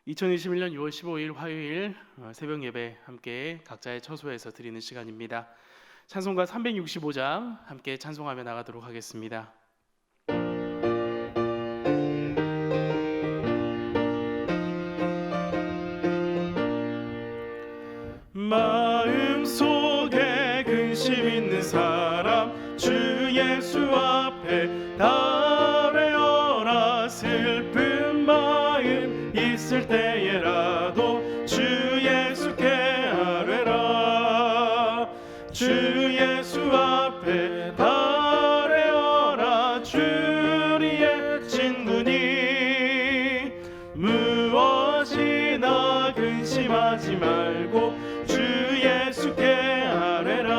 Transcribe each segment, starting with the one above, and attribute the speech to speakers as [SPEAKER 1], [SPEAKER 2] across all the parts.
[SPEAKER 1] 2021년 6월 15일 화요일 새벽 예배 함께 각자의 처소에서 드리는 시간입니다. 찬송가 365장 함께 찬송하며 나가도록 하겠습니다. 마음속에 근심 있는 사람 주 예수 앞에 달래어라. 슬픈 마음 있을 때에라도 주 예수께 아뢰라. 주 예수 앞에 달래어라. 주리의 친구니 무엇이나 근심하지 말고 주 예수께 아뢰라.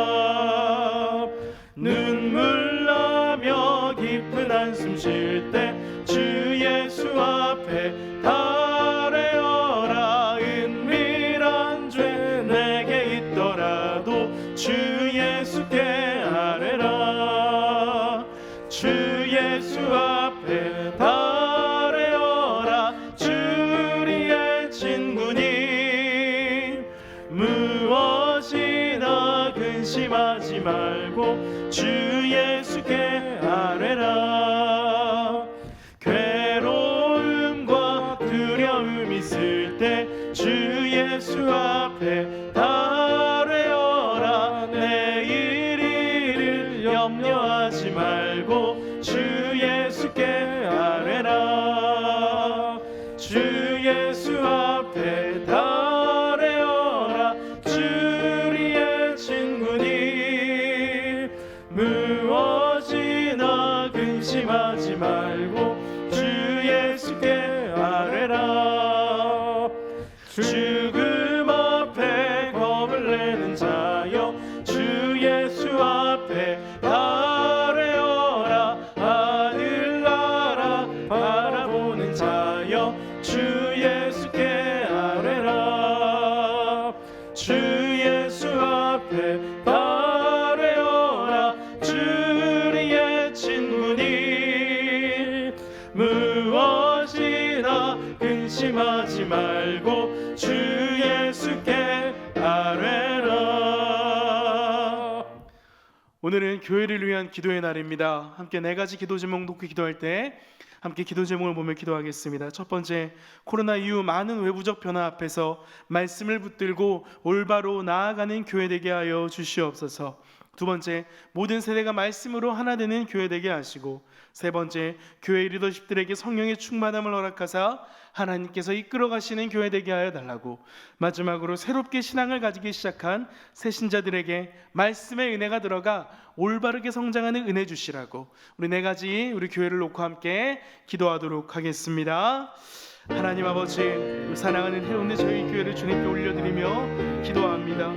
[SPEAKER 1] 눈물 나며 깊은 한숨 쉴 때 주 예수 앞에 달래어라. 은밀한 죄 내게 있더라도 주 예수께 아뢰라. 주 예수 앞에 달래어라. 주리의 친구니 무엇이나 근심하지 말고 주 예수께 아뢰라. 괴로움과 두려움 있을 때 주 예수 앞에 달래어라. 내일 일을 염려하지 말고 주 예수께 아뢰라. 주 예수 앞에 달래어라. 주리의 친구니 무엇이나 근심하지 말고 주 예수께 아뢰라. 죽음 앞에 겁을 내는 자여 주 예수 앞에 달래어라. 하늘나라 바라보는 자여 주 예수께 아뢰라. 주 예수 앞에 달래어라. 주리의 친구니 무엇이나 근심하지 말고 주 예수께 아뢰라. 오늘은 교회를 위한 기도의 날입니다. 함께 네 가지 기도 제목 놓고 기도할 때 함께 기도 제목을 보며 기도하겠습니다. 첫 번째, 코로나 이후 많은 외부적 변화 앞에서 말씀을 붙들고 올바로 나아가는 교회 되게 하여 주시옵소서. 두 번째, 모든 세대가 말씀으로 하나 되는 교회 되게 하시고, 세 번째, 교회 리더십들에게 성령의 충만함을 허락하사 하나님께서 이끌어 가시는 교회 되게 하여 달라고, 마지막으로 새롭게 신앙을 가지기 시작한 새 신자들에게 말씀의 은혜가 들어가 올바르게 성장하는 은혜 주시라고, 우리 네 가지 우리 교회를 놓고 함께 기도하도록 하겠습니다. 하나님 아버지, 사랑하는 해운대 저희 교회를 주님께 올려드리며 기도합니다.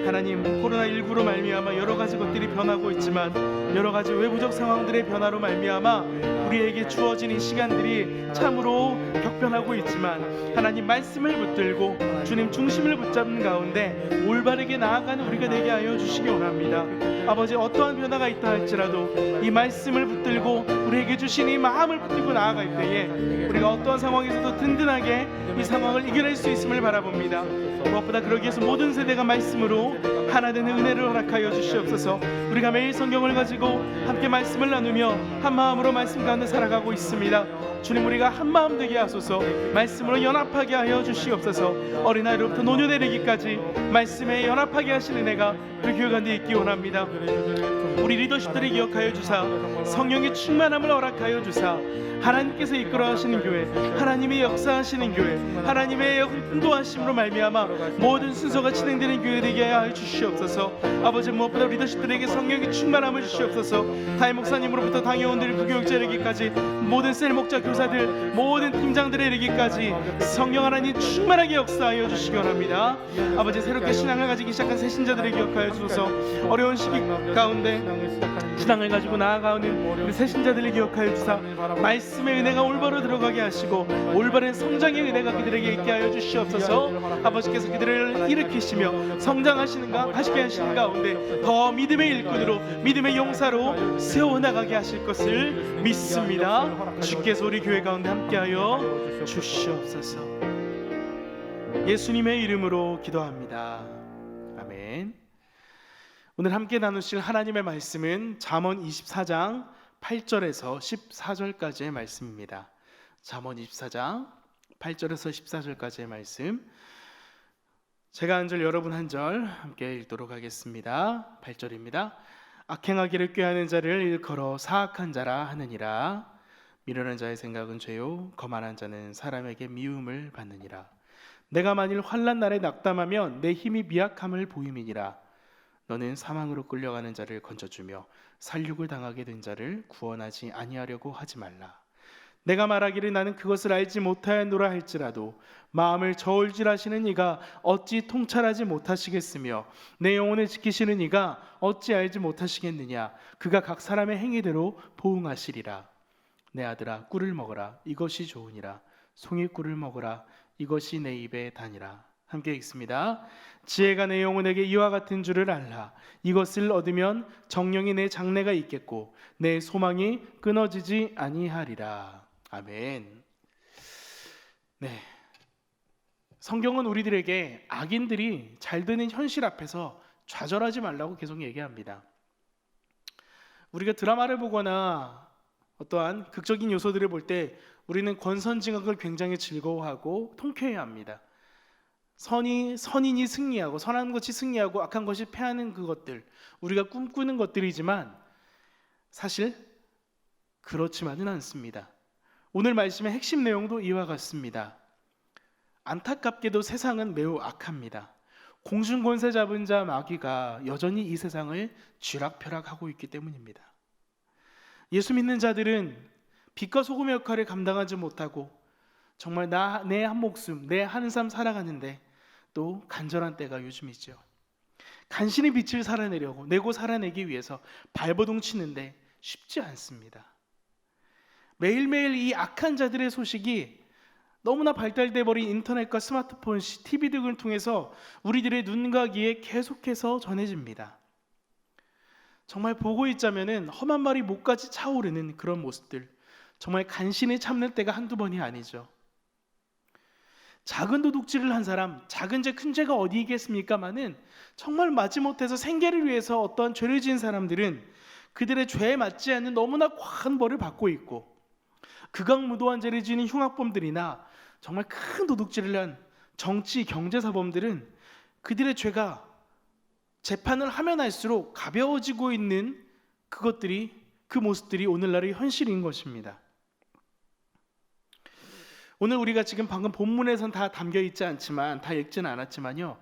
[SPEAKER 1] 하나님, 코로나19로 말미암아 여러 가지 것들이 변하고 있지만 여러 가지 외부적 상황들의 변화로 말미암아 우리에게 주어진 이 시간들이 참으로 격변하고 있지만 하나님 말씀을 붙들고 주님 중심을 붙잡는 가운데 올바르게 나아가는 우리가 되게 하여 주시기 원합니다. 아버지, 어떠한 변화가 있다 할지라도 이 말씀을 붙들고 우리에게 주신 이 마음을 붙들고 나아갈 때에 우리가 어떠한 상황에서도 든든하게 이 상황을 이겨낼 수 있음을 바라봅니다. 무엇보다 그러기 위해서 모든 세대가 말씀으로 하나 되는 은혜를 허락하여 주시옵소서. 우리가 매일 성경을 가지고 함께 말씀을 나누며 한 마음으로 말씀 가운데 살아가고 있습니다. 주님, 우리가 한 마음 되게 하소서. 말씀으로 연합하게 하여 주시옵소서. 어린아이로부터 노년에 이르기까지 말씀에 연합하게 하시는 은혜가 우리 교회 가운데 있기 원합니다. 우리 리더십들을 기억하여 주사 성령의 충만함을 허락하여 주사 하나님께서 이끌어 하시는 교회, 하나님의 역사하시는 교회, 하나님의 인도하심으로 말미암아 모든 순서가 진행되는 교회 되게 하여 주시옵소서. 아버지, 무엇보다 리더십들에게 성령의 충만함을 주시옵소서. 담임 목사님으로부터 당회원들, 부교육자 이르기까지 모든 셀 목자 교사들, 모든 팀장들에 이르기까지 성령 하나님 충만하게 역사하여 주시기 원합니다. 아버지, 새롭게 신앙을 가지기 시작한 새 신자들을 기억하여 주소서. 어려운 시기 가운데 신앙을 가지고 나아가는 우리 새 신자들을 기억하여 주사 말씀의 은혜가 올바로 들어가게 하시고 올바른 성장의 은혜가 그들에게 있게 하여 주시옵소서. 아버지께서 그들을 일으키시며 성장하시는가 하시게 하시는 가운데 더 믿음의 일꾼으로, 믿음의 용사로 세워나가게 하실 것을 믿습니다. 주께서 우리 교회 가운데 함께하여 주시옵소서. 예수님의 이름으로 기도합니다. 아멘. 오늘 함께 나누실 하나님의 말씀은 잠언 24장 8절에서 14절까지의 말씀입니다. 잠언 24장 8절에서 14절까지의 말씀, 제가 한 절 여러분 한 절 함께 읽도록 하겠습니다. 8절입니다. 악행하기를 꾀하는 자를 일컬어 사악한 자라 하느니라. 미련한 자의 생각은 죄요 거만한 자는 사람에게 미움을 받느니라. 내가 만일 환난 날에 낙담하면 내 힘이 미약함을 보임이니라. 너는 사망으로 끌려가는 자를 건져주며 살육을 당하게 된 자를 구원하지 아니하려고 하지 말라. 내가 말하기를 나는 그것을 알지 못하였노라 할지라도 마음을 저울질하시는 이가 어찌 통찰하지 못하시겠으며 내 영혼을 지키시는 이가 어찌 알지 못하시겠느냐. 그가 각 사람의 행위대로 보응하시리라. 내 아들아 꿀을 먹어라. 이것이 좋으니라. 송이꿀을 먹어라. 이것이 내 입에 다니라. 함께 읽습니다. 지혜가 내 영혼에게 이와 같은 줄을 알라. 이것을 얻으면 정령이 내 장래가 있겠고 내 소망이 끊어지지 아니하리라. 아멘. 네, 성경은 우리들에게 악인들이 잘 되는 현실 앞에서 좌절하지 말라고 계속 얘기합니다. 우리가 드라마를 보거나 어떠한 극적인 요소들을 볼 때 우리는 권선징악을 굉장히 즐거워하고 통쾌해야 합니다. 선인이 승리하고 선한 것이 승리하고 악한 것이 패하는 그것들, 우리가 꿈꾸는 것들이지만 사실 그렇지만은 않습니다. 오늘 말씀의 핵심 내용도 이와 같습니다. 안타깝게도 세상은 매우 악합니다. 공중권세 잡은 자 마귀가 여전히 이 세상을 쥐락펴락하고 있기 때문입니다. 예수 믿는 자들은 빛과 소금의 역할을 감당하지 못하고 정말 내 한 목숨, 내 한 삶 살아가는데 또 간절한 때가 요즘이죠. 간신히 빛을 내고 살아내기 위해서 발버둥 치는데 쉽지 않습니다. 매일매일 이 악한 자들의 소식이 너무나 발달돼 버린 인터넷과 스마트폰, TV 등을 통해서 우리들의 눈과 귀에 계속해서 전해집니다. 정말 보고 있자면은 험한 말이 목까지 차오르는 그런 모습들, 정말 간신히 참는 때가 한두 번이 아니죠. 작은 도둑질을 한 사람, 작은 죄 큰 죄가 어디 있겠습니까마는 정말 마지못해서 생계를 위해서 어떠한 죄를 지은 사람들은 그들의 죄에 맞지 않는 너무나 과한 벌을 받고 있고, 극악무도한 죄를 지은 흉악범들이나 정말 큰 도둑질을 한 정치, 경제사범들은 그들의 죄가 재판을 하면 할수록 가벼워지고 있는 그 모습들이 오늘날의 현실인 것입니다. 오늘 우리가 지금 방금 본문에선 다 담겨 있지 않지만, 다 읽지는 않았지만요,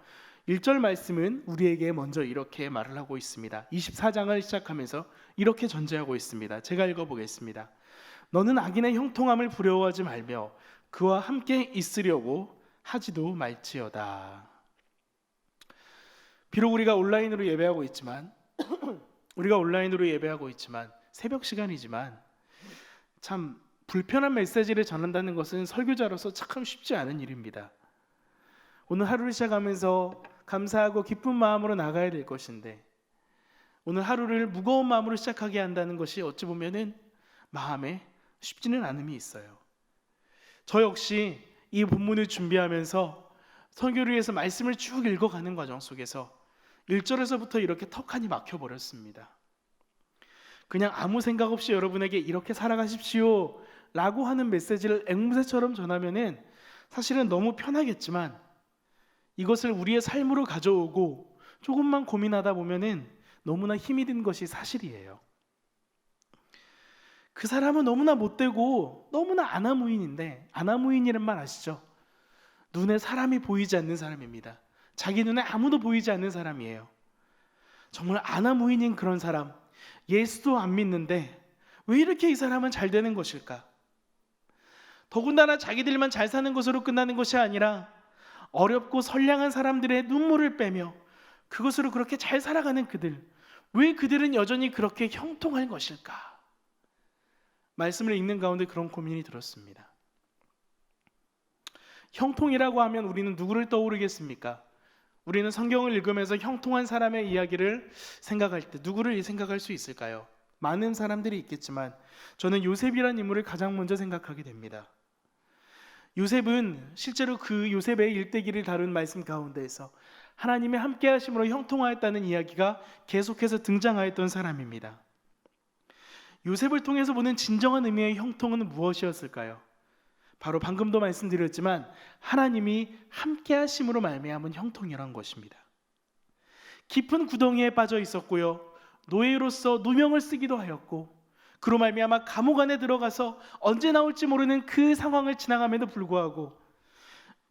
[SPEAKER 1] 1절 말씀은 우리에게 먼저 이렇게 말을 하고 있습니다. 24장을 시작하면서 이렇게 전제하고 있습니다. 제가 읽어보겠습니다. 너는 악인의 형통함을 부러워하지 말며 그와 함께 있으려고 하지도 말지어다. 비록 우리가 온라인으로 예배하고 있지만 새벽 시간이지만 참 불편한 메시지를 전한다는 것은 설교자로서 참 쉽지 않은 일입니다. 오늘 하루를 시작하면서 감사하고 기쁜 마음으로 나가야 될 것인데 오늘 하루를 무거운 마음으로 시작하게 한다는 것이 어찌 보면은 마음에 쉽지는 않음이 있어요. 저 역시 이 본문을 준비하면서 설교를 위해서 말씀을 쭉 읽어가는 과정 속에서 1절에서부터 이렇게 턱하니 막혀버렸습니다. 그냥 아무 생각 없이 여러분에게 이렇게 살아가십시오 라고 하는 메시지를 앵무새처럼 전하면은 사실은 너무 편하겠지만 이것을 우리의 삶으로 가져오고 조금만 고민하다 보면은 너무나 힘이 든 것이 사실이에요. 그 사람은 너무나 못되고 너무나 아나무인인데, 아나무인이란 말 아시죠? 눈에 사람이 보이지 않는 사람입니다. 자기 눈에 아무도 보이지 않는 사람이에요. 정말 아나무인인 그런 사람, 예수도 안 믿는데 왜 이렇게 이 사람은 잘 되는 것일까? 더군다나 자기들만 잘 사는 것으로 끝나는 것이 아니라 어렵고 선량한 사람들의 눈물을 빼며 그것으로 그렇게 잘 살아가는 그들, 왜 그들은 여전히 그렇게 형통한 것일까? 말씀을 읽는 가운데 그런 고민이 들었습니다. 형통이라고 하면 우리는 누구를 떠오르겠습니까? 우리는 성경을 읽으면서 형통한 사람의 이야기를 생각할 때 누구를 생각할 수 있을까요? 많은 사람들이 있겠지만 저는 요셉이라는 인물을 가장 먼저 생각하게 됩니다. 요셉은 실제로 그 요셉의 일대기를 다룬 말씀 가운데에서 하나님의 함께 하심으로 형통하였다는 이야기가 계속해서 등장하였던 사람입니다. 요셉을 통해서 보는 진정한 의미의 형통은 무엇이었을까요? 바로 방금도 말씀드렸지만 하나님이 함께 하심으로 말미암은 형통이란 것입니다. 깊은 구덩이에 빠져 있었고요, 노예로서 누명을 쓰기도 하였고, 그로 말미암아 감옥 안에 들어가서 언제 나올지 모르는 그 상황을 지나감에도 불구하고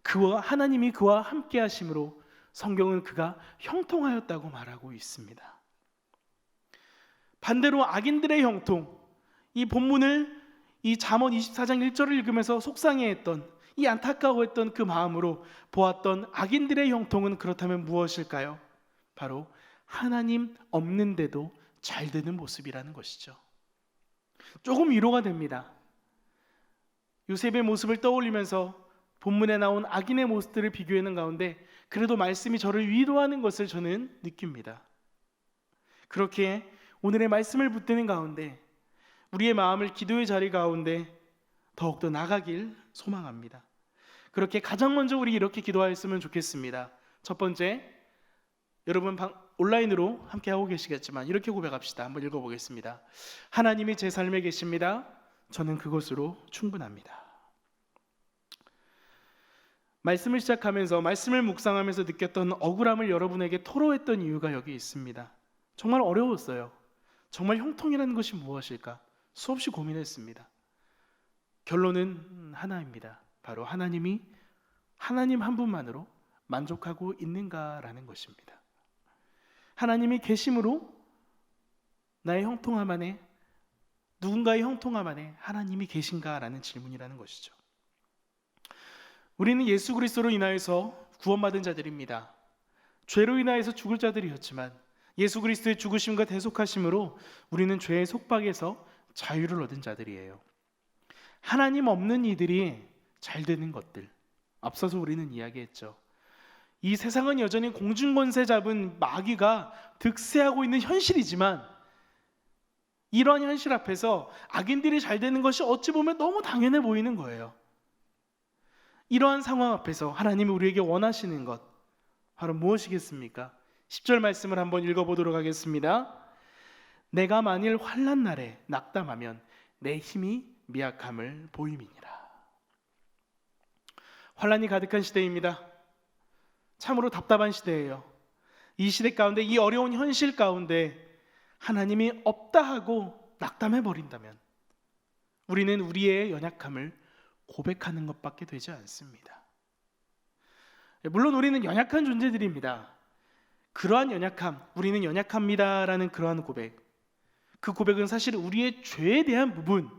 [SPEAKER 1] 하나님이 그와 함께 하심으로 성경은 그가 형통하였다고 말하고 있습니다. 반대로 악인들의 형통, 이 본문을 이 잠언 24장 1절을 읽으면서 속상해했던, 이 안타까워했던 그 마음으로 보았던 악인들의 형통은 그렇다면 무엇일까요? 바로 하나님 없는데도 잘 되는 모습이라는 것이죠. 조금 위로가 됩니다. 요셉의 모습을 떠올리면서 본문에 나온 악인의 모습들을 비교하는 가운데 그래도 말씀이 저를 위로하는 것을 저는 느낍니다. 그렇게 오늘의 말씀을 붙드는 가운데 우리의 마음을 기도의 자리 가운데 더욱더 나가길 소망합니다. 그렇게 가장 먼저 우리 이렇게 기도하였으면 좋겠습니다. 첫 번째, 여러분 온라인으로 함께 하고 계시겠지만 이렇게 고백합시다. 한번 읽어보겠습니다. 하나님이 제 삶에 계십니다. 저는 그것으로 충분합니다. 말씀을 시작하면서 말씀을 묵상하면서 느꼈던 억울함을 여러분에게 토로했던 이유가 여기 있습니다. 정말 어려웠어요. 정말 형통이라는 것이 무엇일까? 수없이 고민했습니다. 결론은 하나입니다. 바로 하나님 한 분만으로 만족하고 있는가라는 것입니다. 하나님이 계심으로 나의 형통함 안에, 누군가의 형통함 안에 하나님이 계신가라는 질문이라는 것이죠. 우리는 예수 그리스도로 인하여서 구원받은 자들입니다. 죄로 인하여서 죽을 자들이었지만 예수 그리스도의 죽으심과 대속하심으로 우리는 죄의 속박에서 자유를 얻은 자들이에요. 하나님 없는 이들이 잘 되는 것들, 앞서서 우리는 이야기했죠. 이 세상은 여전히 공중권세 잡은 마귀가 득세하고 있는 현실이지만 이러한 현실 앞에서 악인들이 잘 되는 것이 어찌 보면 너무 당연해 보이는 거예요. 이러한 상황 앞에서 하나님이 우리에게 원하시는 것 바로 무엇이겠습니까? 10절 말씀을 한번 읽어보도록 하겠습니다. 내가 만일 환난 날에 낙담하면 내 힘이 미약함을 보임이니라. 환난이 가득한 시대입니다. 참으로 답답한 시대예요. 이 시대 가운데, 이 어려운 현실 가운데 하나님이 없다 하고 낙담해 버린다면 우리는 우리의 연약함을 고백하는 것밖에 되지 않습니다. 물론 우리는 연약한 존재들입니다. 그러한 연약함, 우리는 연약합니다라는 그러한 고백, 그 고백은 사실 우리의 죄에 대한 부분,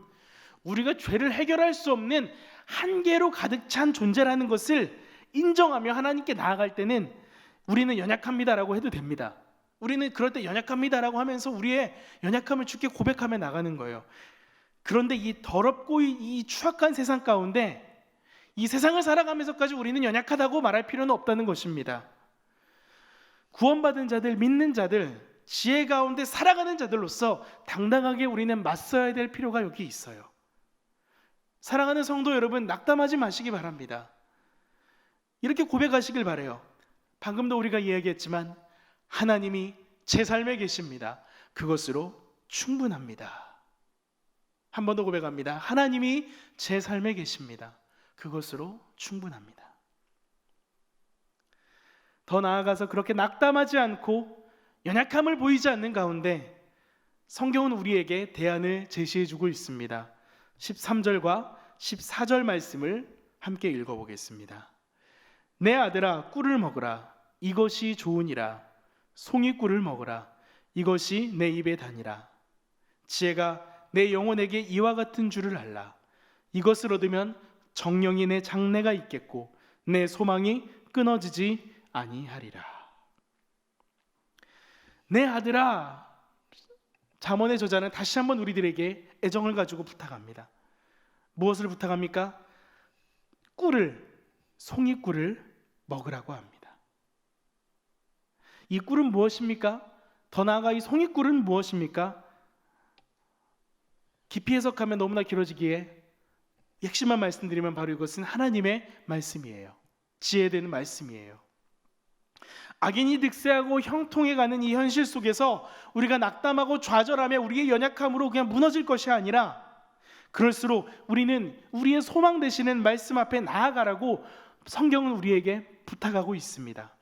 [SPEAKER 1] 우리가 죄를 해결할 수 없는 한계로 가득 찬 존재라는 것을 인정하며 하나님께 나아갈 때는 우리는 연약합니다라고 해도 됩니다. 우리는 그럴 때 연약합니다라고 하면서 우리의 연약함을 주께 고백하며 나가는 거예요. 그런데 이 더럽고 이 추악한 세상 가운데 이 세상을 살아가면서까지 우리는 연약하다고 말할 필요는 없다는 것입니다. 구원받은 자들, 믿는 자들, 지혜 가운데 살아가는 자들로서 당당하게 우리는 맞서야 될 필요가 여기 있어요. 사랑하는 성도 여러분, 낙담하지 마시기 바랍니다. 이렇게 고백하시길 바라요. 방금도 우리가 이야기했지만 하나님이 제 삶에 계십니다. 그것으로 충분합니다. 한 번 더 고백합니다. 하나님이 제 삶에 계십니다. 그것으로 충분합니다. 더 나아가서 그렇게 낙담하지 않고 연약함을 보이지 않는 가운데 성경은 우리에게 대안을 제시해주고 있습니다. 13절과 14절 말씀을 함께 읽어보겠습니다. 내 아들아, 꿀을 먹으라. 이것이 좋으니라. 송이꿀을 먹으라. 이것이 내 입에 다니라. 지혜가 내 영혼에게 이와 같은 줄을 알라. 이것을 얻으면 정령이 내 장래가 있겠고 내 소망이 끊어지지 아니하리라. 내 아들아, 잠언의 저자는 다시 한번 우리들에게 애정을 가지고 부탁합니다. 무엇을 부탁합니까? 송이꿀을 먹으라고 합니다. 이 꿀은 무엇입니까? 더 나아가 이 송이꿀은 무엇입니까? 깊이 해석하면 너무나 길어지기에 핵심만 말씀드리면 바로 이것은 하나님의 말씀이에요. 지혜되는 말씀이에요. 악인이 득세하고 형통해가는 이 현실 속에서 우리가 낙담하고 좌절하며 우리의 연약함으로 그냥 무너질 것이 아니라, 그럴수록 우리는 우리의 소망 되시는 말씀 앞에 나아가라고 성경은 우리에게 부탁하고 있습니다.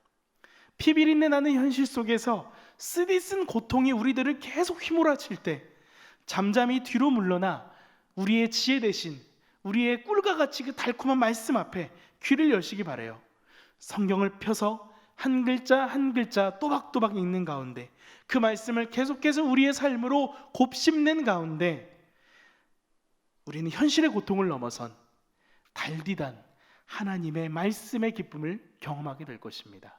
[SPEAKER 1] 피비린내 나는 현실 속에서 쓰디쓴 고통이 우리들을 계속 휘몰아칠 때 잠잠히 뒤로 물러나 우리의 지혜 대신 우리의 꿀과 같이 그 달콤한 말씀 앞에 귀를 여시기 바라요. 성경을 펴서 한 글자 한 글자 또박또박 읽는 가운데, 그 말씀을 계속해서 우리의 삶으로 곱씹는 가운데 우리는 현실의 고통을 넘어선 달디단 하나님의 말씀의 기쁨을 경험하게 될 것입니다.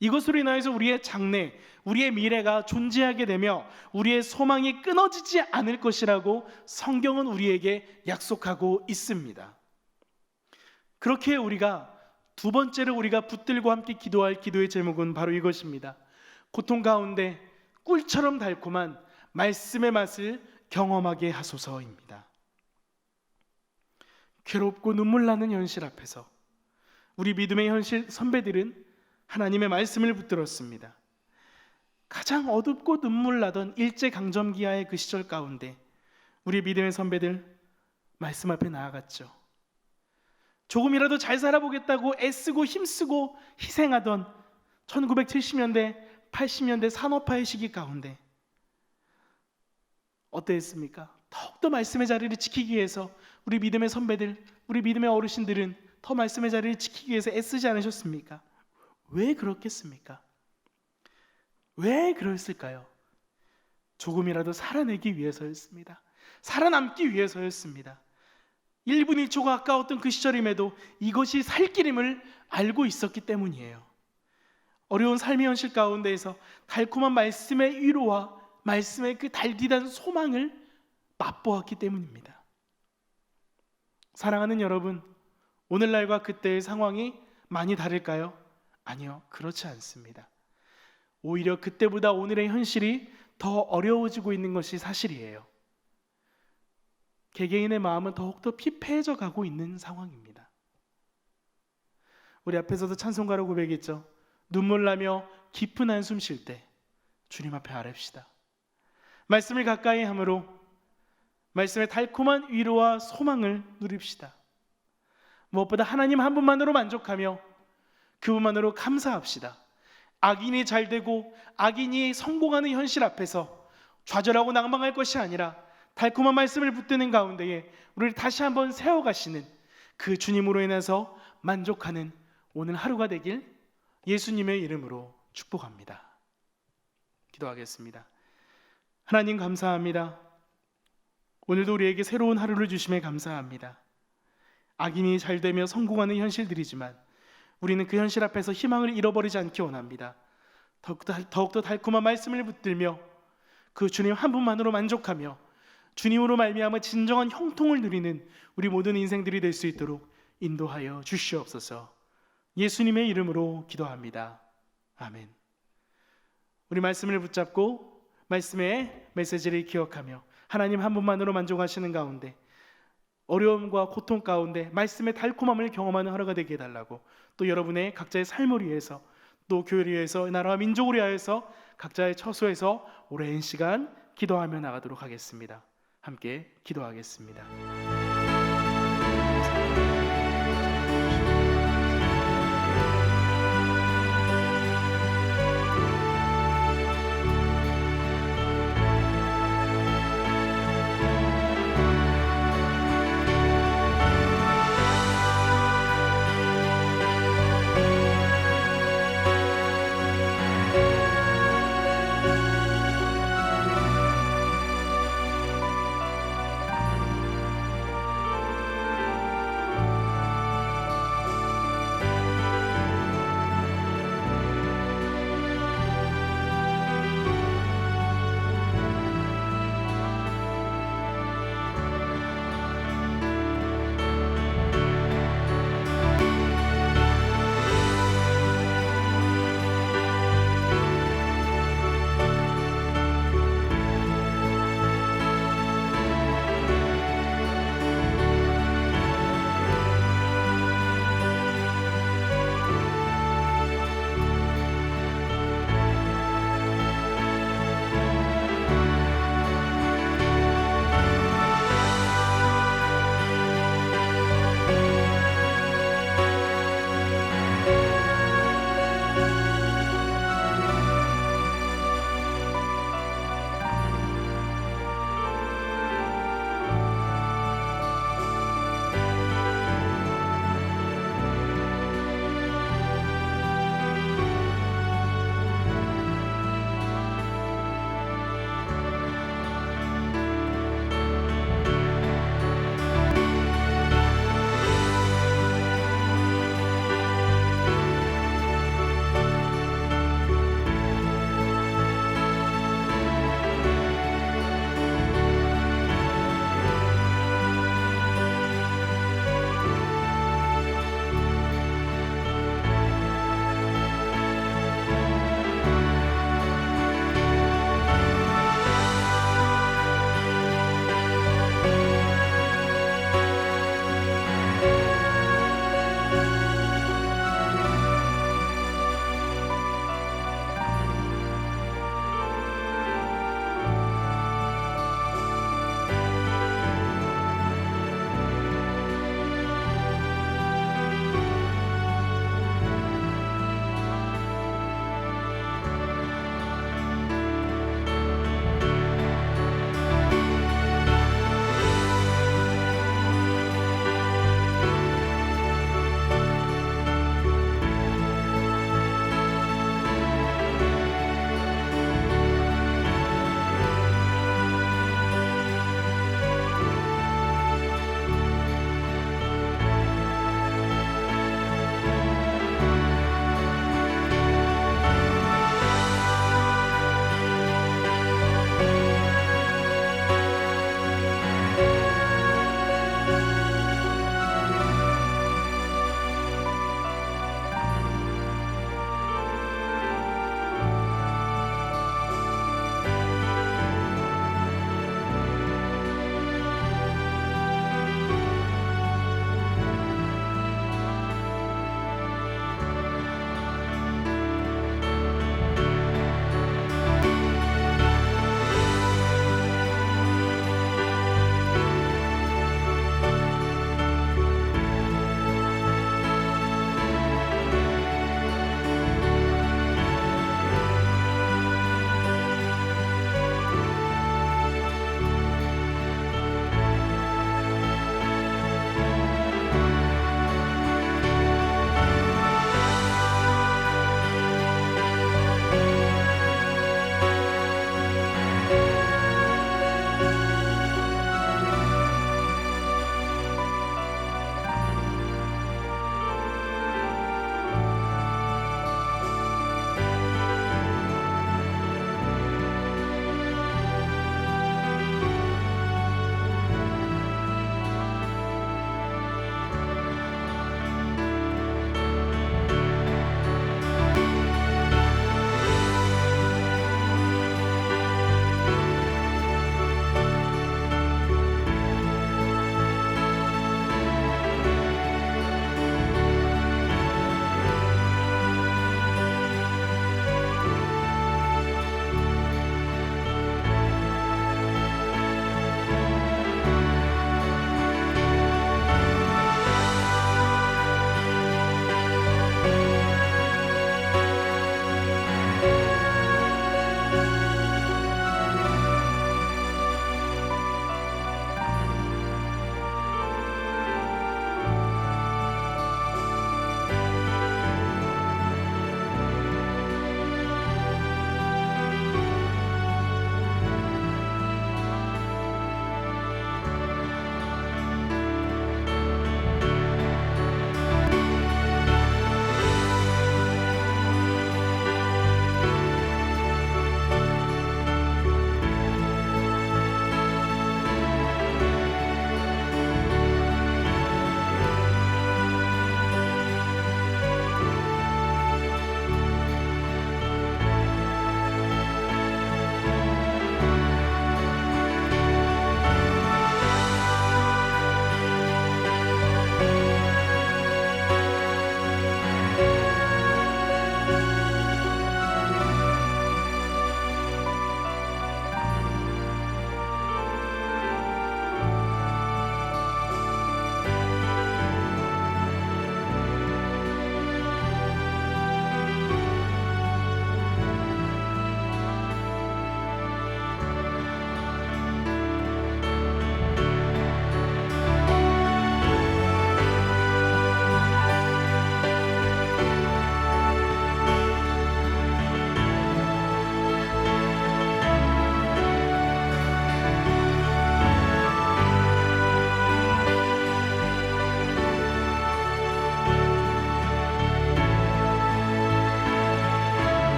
[SPEAKER 1] 이것으로 인하여서 우리의 장래, 우리의 미래가 존재하게 되며 우리의 소망이 끊어지지 않을 것이라고 성경은 우리에게 약속하고 있습니다. 그렇게 우리가 두 번째로 우리가 붙들고 함께 기도할 기도의 제목은 바로 이것입니다. 고통 가운데 꿀처럼 달콤한 말씀의 맛을 경험하게 하소서입니다. 괴롭고 눈물 나는 현실 앞에서 우리 믿음의 현실 선배들은 하나님의 말씀을 붙들었습니다. 가장 어둡고 눈물 나던 일제강점기하의 그 시절 가운데 우리 믿음의 선배들 말씀 앞에 나아갔죠. 조금이라도 잘 살아보겠다고 애쓰고 힘쓰고 희생하던 1970년대 80년대 산업화의 시기 가운데 어떠했습니까? 더욱더 말씀의 자리를 지키기 위해서 우리 믿음의 선배들, 우리 믿음의 어르신들은 더 말씀의 자리를 지키기 위해서 애쓰지 않으셨습니까? 왜 그렇겠습니까? 왜 그랬을까요? 조금이라도 살아내기 위해서였습니다. 살아남기 위해서였습니다. 1분 1초가 아까웠던 그 시절임에도 이것이 살 길임을 알고 있었기 때문이에요. 어려운 삶의 현실 가운데에서 달콤한 말씀의 위로와 말씀의 그 달디단 소망을 맛보았기 때문입니다. 사랑하는 여러분, 오늘날과 그때의 상황이 많이 다를까요? 아니요, 그렇지 않습니다. 오히려 그때보다 오늘의 현실이 더 어려워지고 있는 것이 사실이에요. 개개인의 마음은 더욱더 피폐해져 가고 있는 상황입니다. 우리 앞에서도 찬송가로 고백했죠. 눈물 나며 깊은 한숨 쉴 때 주님 앞에 아뢰시다. 말씀을 가까이 함으로 말씀의 달콤한 위로와 소망을 누립시다. 무엇보다 하나님 한 분만으로 만족하며 그분만으로 감사합시다. 악인이 잘되고 악인이 성공하는 현실 앞에서 좌절하고 낭망할 것이 아니라 달콤한 말씀을 붙드는 가운데에 우리를 다시 한번 세워가시는 그 주님으로 인해서 만족하는 오늘 하루가 되길 예수님의 이름으로 축복합니다. 기도하겠습니다. 하나님 감사합니다. 오늘도 우리에게 새로운 하루를 주심에 감사합니다. 악인이 잘되며 성공하는 현실들이지만 우리는 그 현실 앞에서 희망을 잃어버리지 않기 원합니다. 더욱더 달콤한 말씀을 붙들며 그 주님 한 분만으로 만족하며 주님으로 말미암아 진정한 형통을 누리는 우리 모든 인생들이 될 수 있도록 인도하여 주시옵소서. 예수님의 이름으로 기도합니다. 아멘. 우리 말씀을 붙잡고 말씀의 메시지를 기억하며 하나님 한 분만으로 만족하시는 가운데 어려움과 고통 가운데 말씀의 달콤함을 경험하는 하루가 되게 해달라고, 또 여러분의 각자의 삶을 위해서, 또 교회를 위해서, 나라와 민족을 위하여서 각자의 처소에서 오랜 시간 기도하며 나가도록 하겠습니다. 함께 기도하겠습니다.